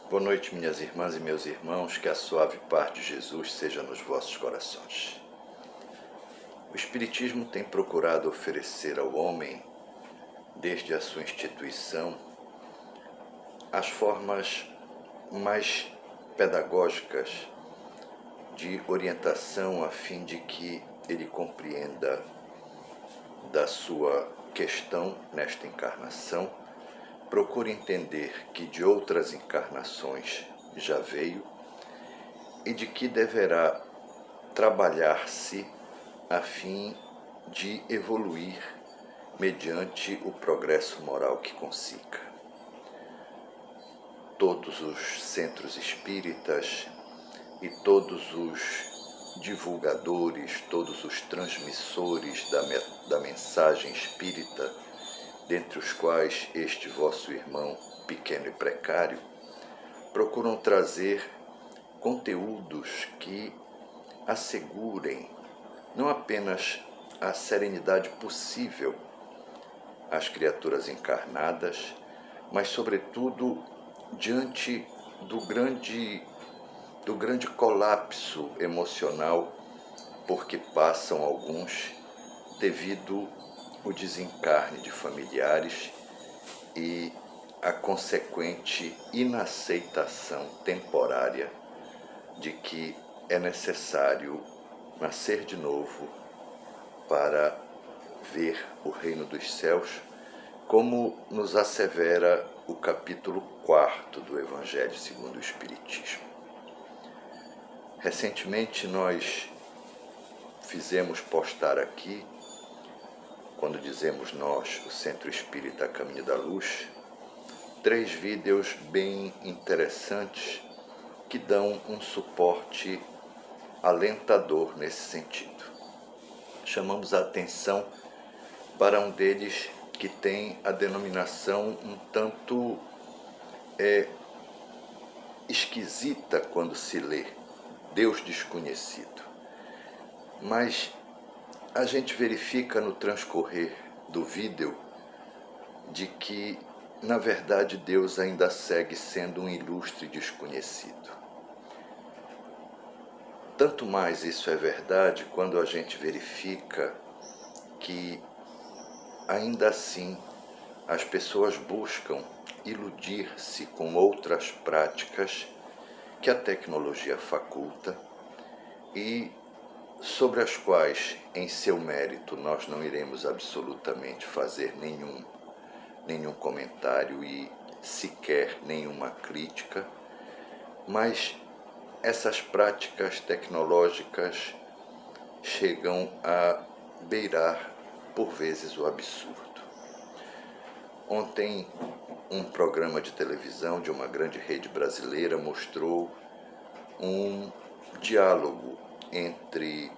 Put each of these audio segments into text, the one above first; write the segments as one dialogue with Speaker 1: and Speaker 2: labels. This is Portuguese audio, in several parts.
Speaker 1: Boa noite, minhas irmãs e meus irmãos, que a suave paz de Jesus seja nos vossos corações. O Espiritismo tem procurado oferecer ao homem, desde a sua instituição, as formas mais pedagógicas de orientação a fim de que ele compreenda da sua questão nesta encarnação, procure entender que de outras encarnações já veio e de que deverá trabalhar-se a fim de evoluir mediante o progresso moral que consiga. Todos os centros espíritas e todos os divulgadores, todos os transmissores da mensagem espírita, dentre os quais este vosso irmão pequeno e precário, procuram trazer conteúdos que assegurem não apenas a serenidade possível às criaturas encarnadas, mas, sobretudo, diante do grande colapso emocional por que passam alguns devido o desencarne de familiares e a consequente inaceitação temporária de que é necessário nascer de novo para ver o reino dos céus, como nos assevera o capítulo 4 do Evangelho segundo o Espiritismo. Recentemente nós fizemos postar aqui, quando dizemos nós, o Centro Espírita Caminho da Luz, 3 vídeos bem interessantes que dão um suporte alentador nesse sentido. Chamamos a atenção para um deles que tem a denominação um tanto esquisita quando se lê, Deus Desconhecido. Mas a gente verifica no transcorrer do vídeo de que, na verdade, Deus ainda segue sendo um ilustre desconhecido. Tanto mais isso é verdade quando a gente verifica que, ainda assim, as pessoas buscam iludir-se com outras práticas que a tecnologia faculta e sobre as quais, em seu mérito, nós não iremos absolutamente fazer nenhum comentário e sequer nenhuma crítica, mas essas práticas tecnológicas chegam a beirar, por vezes, o absurdo. Ontem, um programa de televisão de uma grande rede brasileira mostrou um diálogo entre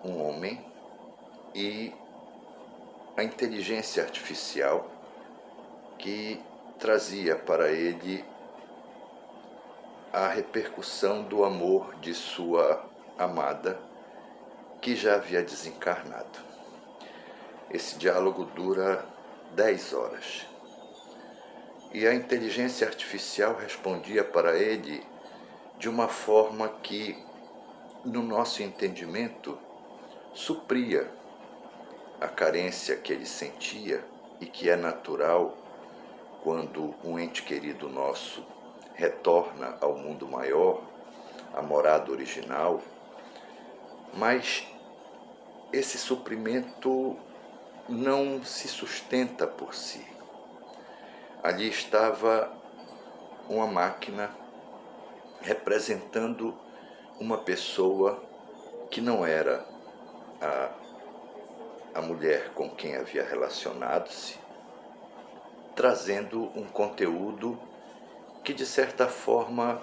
Speaker 1: um homem e a inteligência artificial que trazia para ele a repercussão do amor de sua amada, que já havia desencarnado. Esse diálogo dura 10 horas. E a inteligência artificial respondia para ele de uma forma que, no nosso entendimento, supria a carência que ele sentia e que é natural quando um ente querido nosso retorna ao mundo maior, à morada original, mas esse suprimento não se sustenta por si. Ali estava uma máquina representando uma pessoa que não era a mulher com quem havia relacionado-se, trazendo um conteúdo que, de certa forma,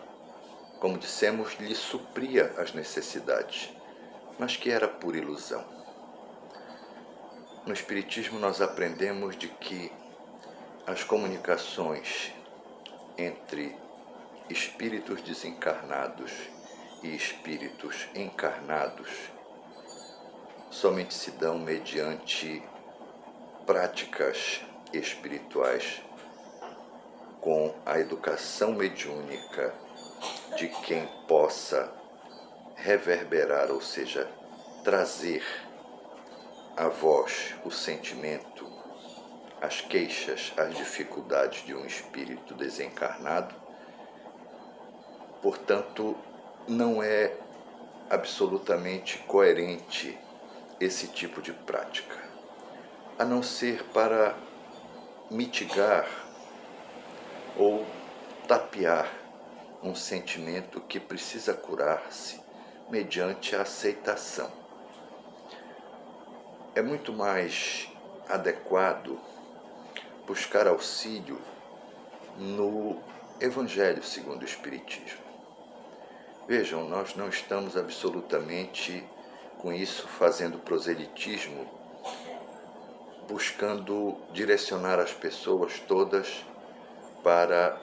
Speaker 1: como dissemos, lhe supria as necessidades, mas que era por ilusão. No Espiritismo nós aprendemos de que as comunicações entre espíritos desencarnados e espíritos encarnados somente se dão mediante práticas espirituais com a educação mediúnica de quem possa reverberar, ou seja, trazer à voz o sentimento, as queixas, as dificuldades de um espírito desencarnado. Portanto, não é absolutamente coerente esse tipo de prática, a não ser para mitigar ou tapear um sentimento que precisa curar-se mediante a aceitação. É muito mais adequado buscar auxílio no Evangelho segundo o Espiritismo. Vejam, nós não estamos absolutamente com isso fazendo proselitismo, buscando direcionar as pessoas todas para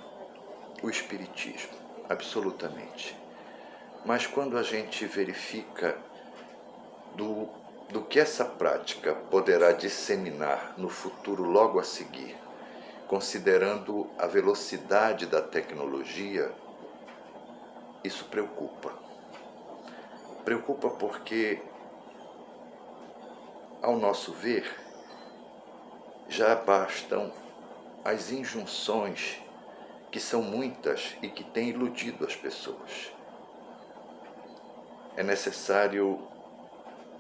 Speaker 1: o Espiritismo, absolutamente. Mas quando a gente verifica do que essa prática poderá disseminar no futuro logo a seguir, considerando a velocidade da tecnologia, isso preocupa. Preocupa porque, ao nosso ver, já bastam as injunções, que são muitas e que têm iludido as pessoas. É necessário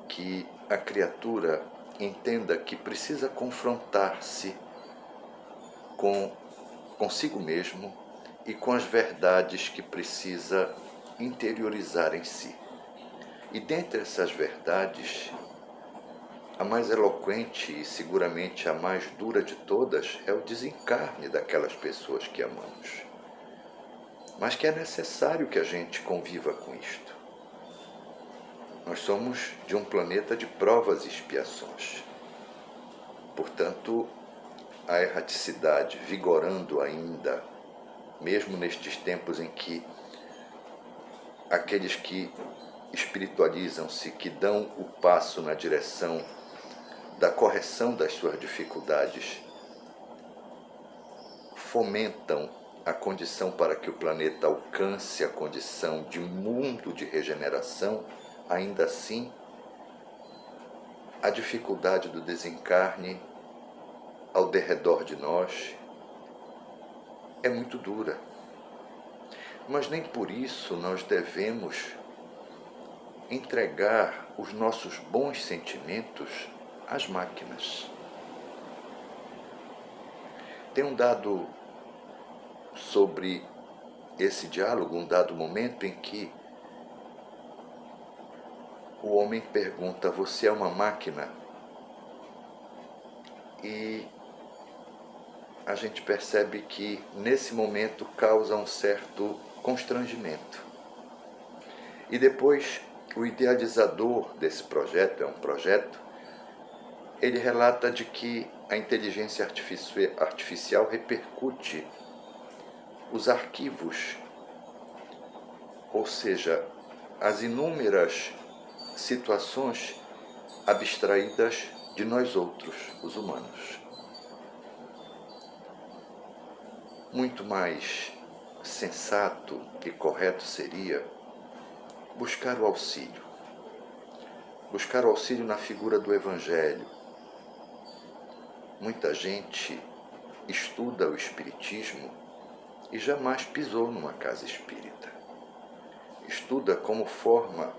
Speaker 1: que a criatura entenda que precisa confrontar-se consigo mesmo e com as verdades que precisa interiorizar em si. E dentre essas verdades, a mais eloquente e seguramente a mais dura de todas é o desencarne daquelas pessoas que amamos. Mas que é necessário que a gente conviva com isto. Nós somos de um planeta de provas e expiações. Portanto, a erraticidade vigorando ainda, mesmo nestes tempos em que aqueles que espiritualizam-se, que dão o passo na direção da correção das suas dificuldades, fomentam a condição para que o planeta alcance a condição de mundo de regeneração, ainda assim, a dificuldade do desencarne ao derredor de nós é muito dura. Mas nem por isso nós devemos entregar os nossos bons sentimentos às máquinas. Tem um dado sobre esse diálogo, um dado momento em que o homem pergunta: você é uma máquina? E a gente percebe que nesse momento causa um certo constrangimento. E depois o idealizador desse projeto, é um projeto, ele relata de que a inteligência artificial repercute os arquivos, ou seja, as inúmeras situações abstraídas de nós outros, os humanos. Muito mais sensato e correto seria buscar o auxílio. Buscar o auxílio na figura do Evangelho. Muita gente estuda o Espiritismo e jamais pisou numa casa espírita. Estuda como forma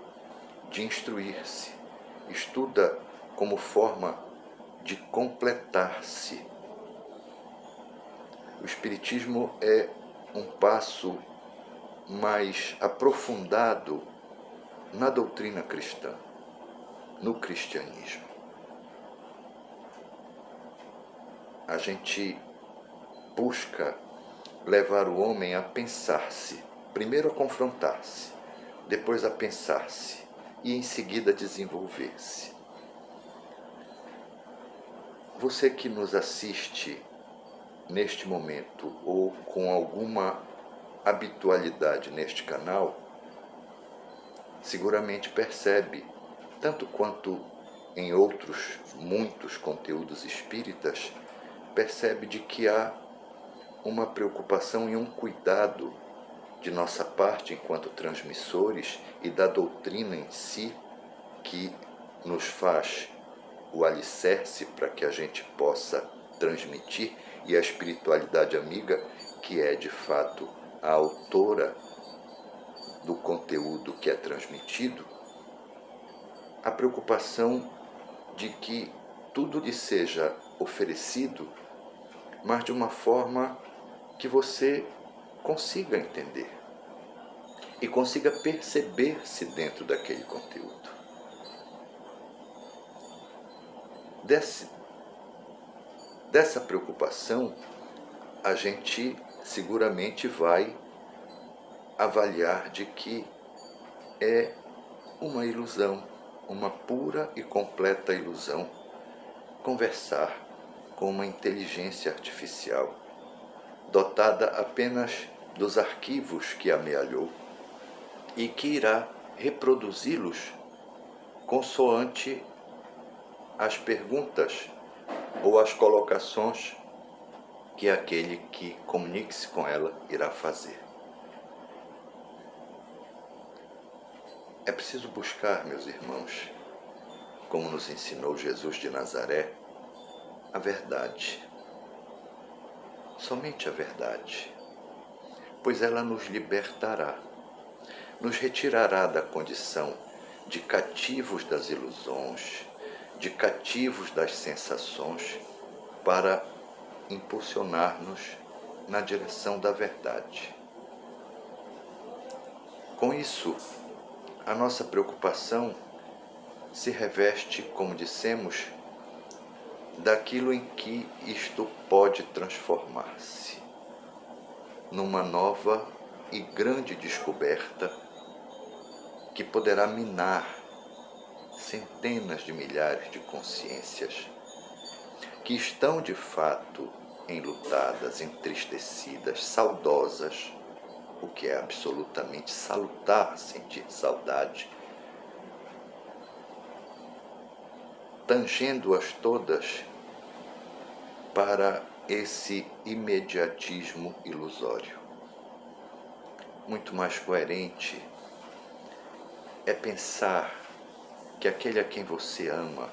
Speaker 1: de instruir-se, estuda como forma de completar-se. O Espiritismo é um passo mais aprofundado na doutrina cristã, no cristianismo. A gente busca levar o homem a pensar-se, primeiro a confrontar-se, depois a pensar-se e em seguida a desenvolver-se. Você que nos assiste neste momento ou com alguma habitualidade neste canal, seguramente percebe, tanto quanto em outros muitos conteúdos espíritas, percebe de que há uma preocupação e um cuidado de nossa parte enquanto transmissores e da doutrina em si, que nos faz o alicerce para que a gente possa transmitir, e a espiritualidade amiga, que é de fato a autora do conteúdo que é transmitido, a preocupação de que tudo lhe seja oferecido, mas de uma forma que você consiga entender e consiga perceber-se dentro daquele conteúdo. Dessa preocupação, a gente seguramente vai avaliar de que é uma ilusão, uma pura e completa ilusão, conversar com uma inteligência artificial, dotada apenas dos arquivos que amealhou e que irá reproduzi-los consoante as perguntas ou as colocações que aquele que comunique-se com ela irá fazer. É preciso buscar, meus irmãos, como nos ensinou Jesus de Nazaré, a verdade. Somente a verdade, pois ela nos libertará, nos retirará da condição de cativos das ilusões, de cativos das sensações, para impulsionar-nos na direção da verdade. Com isso, a nossa preocupação se reveste, como dissemos, daquilo em que isto pode transformar-se numa nova e grande descoberta que poderá minar centenas de milhares de consciências que estão de fato enlutadas, entristecidas, saudosas, o que é absolutamente salutar sentir saudade, tangendo-as todas para esse imediatismo ilusório. Muito mais coerente é pensar que aquele a quem você ama,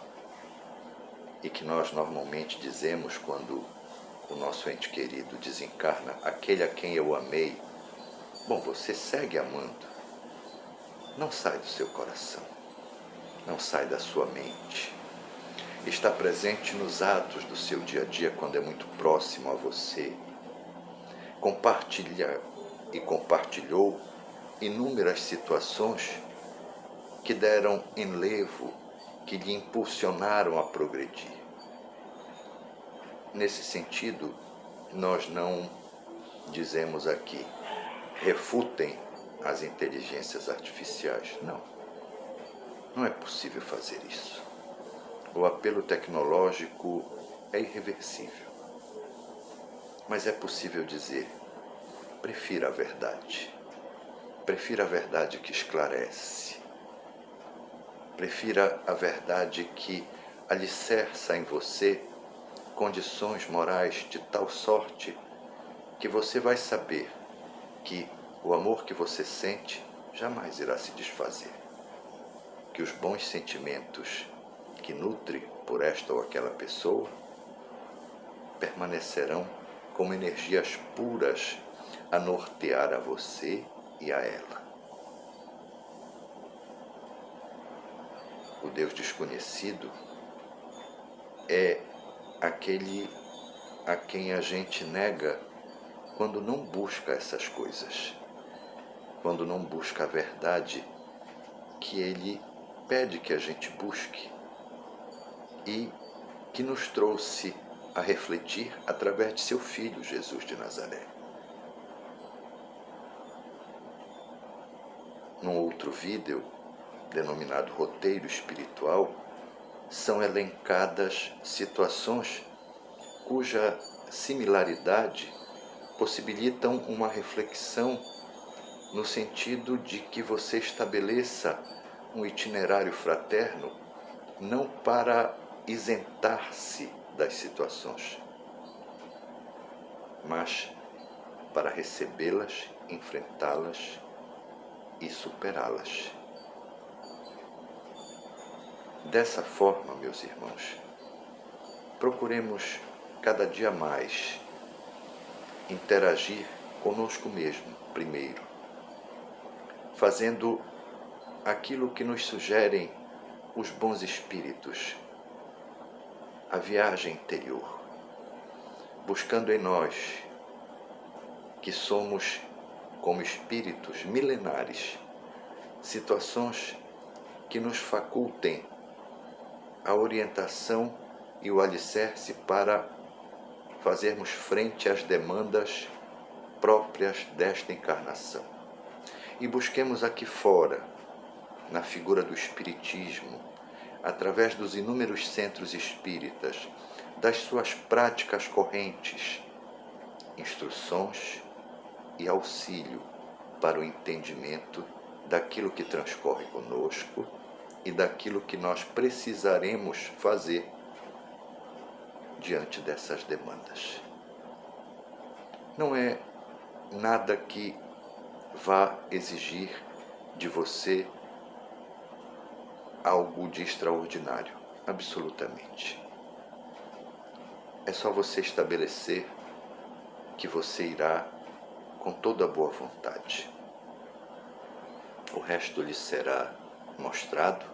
Speaker 1: e que nós normalmente dizemos quando o nosso ente querido desencarna, aquele a quem eu amei, bom, você segue amando, não sai do seu coração, não sai da sua mente. Está presente nos atos do seu dia a dia quando é muito próximo a você. Compartilha e compartilhou inúmeras situações que deram enlevo, que lhe impulsionaram a progredir. Nesse sentido, nós não dizemos aqui, refutem as inteligências artificiais. Não, não é possível fazer isso. O apelo tecnológico é irreversível. Mas é possível dizer, prefira a verdade. Prefira a verdade que esclarece. Prefira a verdade que alicerça em você condições morais de tal sorte que você vai saber que o amor que você sente jamais irá se desfazer. Que os bons sentimentos que nutre por esta ou aquela pessoa permanecerão como energias puras a nortear a você e a ela. O Deus desconhecido é aquele a quem a gente nega quando não busca essas coisas, quando não busca a verdade que ele pede que a gente busque e que nos trouxe a refletir através de seu Filho, Jesus de Nazaré. Num outro vídeo, denominado Roteiro Espiritual, são elencadas situações cuja similaridade possibilitam uma reflexão no sentido de que você estabeleça um itinerário fraterno não para isentar-se das situações, mas para recebê-las, enfrentá-las e superá-las. Dessa forma, meus irmãos, procuremos cada dia mais interagir conosco mesmo, primeiro, fazendo aquilo que nos sugerem os bons espíritos, a viagem interior, buscando em nós, que somos como espíritos milenares, situações que nos facultem a orientação e o alicerce para fazermos frente às demandas próprias desta encarnação. E busquemos aqui fora, na figura do Espiritismo, através dos inúmeros centros espíritas, das suas práticas correntes, instruções e auxílio para o entendimento daquilo que transcorre conosco e daquilo que nós precisaremos fazer diante dessas demandas. Não é nada que vá exigir de você algo de extraordinário, absolutamente. É só você estabelecer que você irá com toda a boa vontade. O resto lhe será mostrado,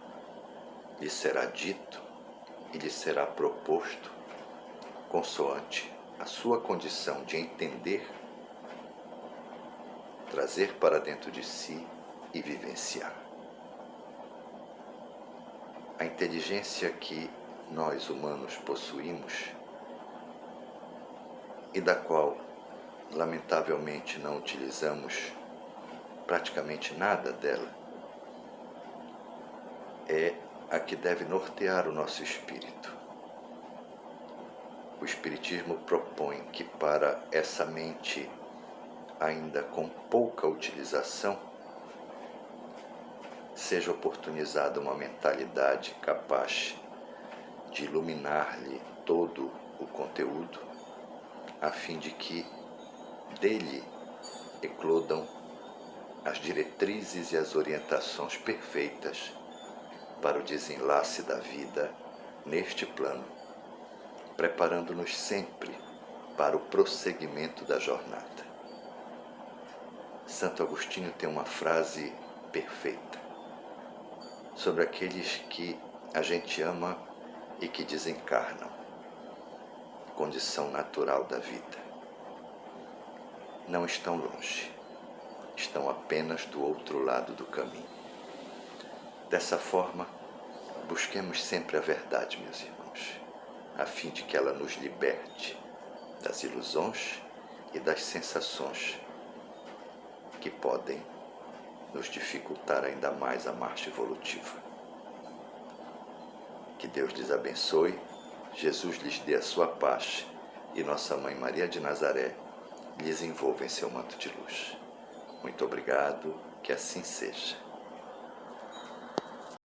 Speaker 1: lhe será dito e lhe será proposto consoante a sua condição de entender, trazer para dentro de si e vivenciar. A inteligência que nós humanos possuímos e da qual lamentavelmente não utilizamos praticamente nada dela, é a que deve nortear o nosso espírito. O Espiritismo propõe que para essa mente, ainda com pouca utilização, seja oportunizada uma mentalidade capaz de iluminar-lhe todo o conteúdo, a fim de que dele eclodam as diretrizes e as orientações perfeitas para o desenlace da vida neste plano, preparando-nos sempre para o prosseguimento da jornada. Santo Agostinho tem uma frase perfeita sobre aqueles que a gente ama e que desencarnam, condição natural da vida. Não estão longe, estão apenas do outro lado do caminho. Dessa forma, busquemos sempre a verdade, meus irmãos, a fim de que ela nos liberte das ilusões e das sensações que podem nos dificultar ainda mais a marcha evolutiva. Que Deus lhes abençoe, Jesus lhes dê a sua paz e Nossa Mãe Maria de Nazaré lhes envolva em seu manto de luz. Muito obrigado, que assim seja.